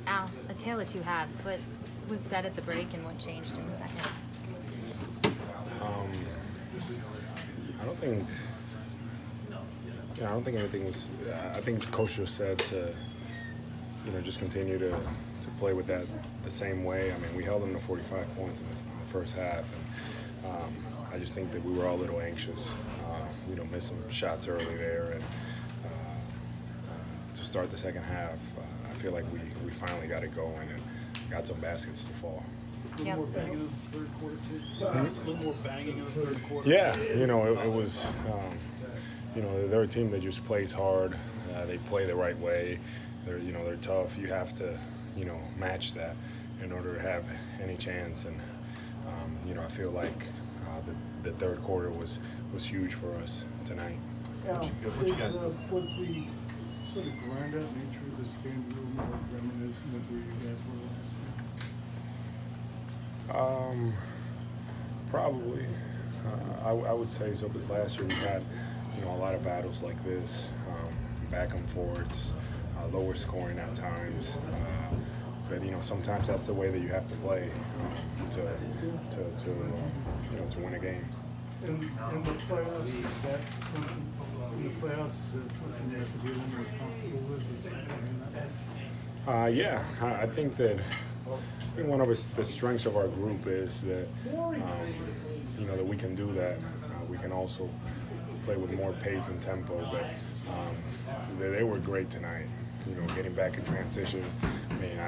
Al, a tale of two halves. What was said at the break and what changed in the second? I don't think anything was. I think the coach just said to, just continue to play with that the same way. I mean, we held them to 45 points in the first half, and I just think that we were all a little anxious. Missed some shots early there, and to start the second half, I feel like we finally got it going and got some baskets to fall. A little more banging in the third quarter, too? A little more banging in the third quarter? Yeah, it was, they're a team that just plays hard. They play the right way. They're tough. You have to, match that in order to have any chance. And, I feel like the third quarter was huge for us tonight. Yeah, was the sort of grind-out nature of this game a little more reminiscent of where you guys were last year? Probably. I would say so, because last year we had, a lot of battles like this, back and forths, lower scoring at times. But sometimes that's the way that you have to play to win a game. In the playoffs, is that something? In the playoffs, is that something you have to be a little more comfortable with? Yeah, I think that. I think one of the strengths of our group is that that we can do that. We can also play with more pace and tempo. But they were great tonight. Getting back in transition. I mean,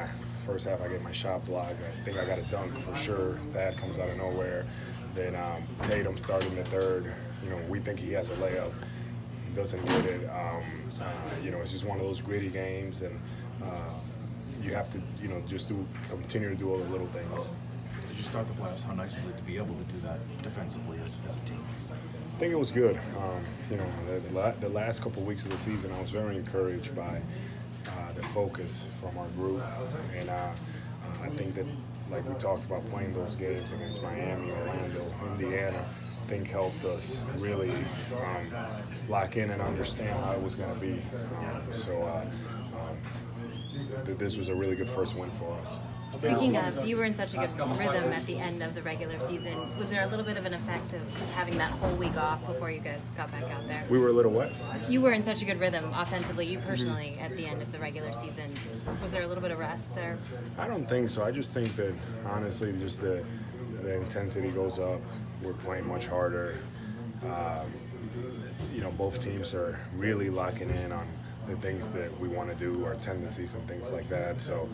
first half I get my shot blocked. I think I got a dunk for sure. That comes out of nowhere. Then Tatum starting the third. We think he has a layup. Doesn't get it. It's just one of those gritty games, and you have to, just continue to do all the little things. Did you start the playoffs? How nice was it to be able to do that defensively as a team? I think it was good. The last couple of weeks of the season, I was very encouraged by the focus from our group, and I think that, like we talked about, playing those games against Miami, Orlando, Indiana, I think helped us really lock in and understand how it was going to be. This was a really good first win for us. Speaking of, you were in such a good rhythm at the end of the regular season. Was there a little bit of an effect of having that whole week off before you guys got back out there? We were a little what? You were in such a good rhythm offensively, you personally, at the end of the regular season. Was there a little bit of rest there? I don't think so. I just think that, honestly, just the intensity goes up. We're playing much harder. Both teams are really locking in on the things that we want to do, our tendencies and things like that. So,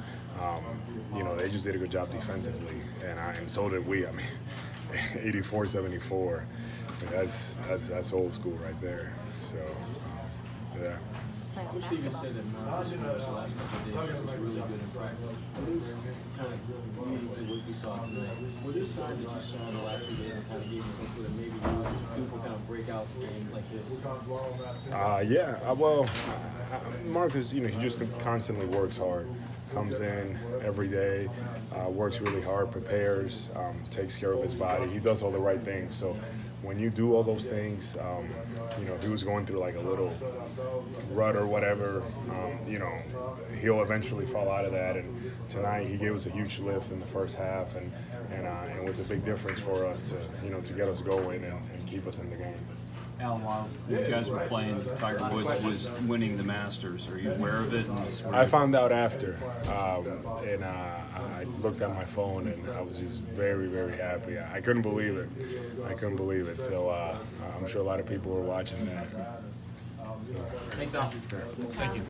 they just did a good job defensively, and so did we. I mean, 84-74. That's old school right there. So, yeah. Coach Stevens said that Marcus the last couple of days was really good in practice. Kind of leading to what we saw tonight. Were there signs that you saw in the last few days that kind of gave you something that maybe he was due for kind of breakout game like this? Well, Marcus, he just constantly works hard. Comes in every day, works really hard, prepares, takes care of his body. He does all the right things. So when you do all those things, if he was going through like a little rut or whatever, he'll eventually fall out of that. And tonight he gave us a huge lift in the first half, and it was a big difference for us to get us going and keep us in the game. Al, while you guys were playing, Tiger Woods was winning the Masters. Are you aware of it? I found out after, and I looked at my phone, and I was just very, very happy. I couldn't believe it. So I'm sure a lot of people were watching that. Thanks, Al. Thank you.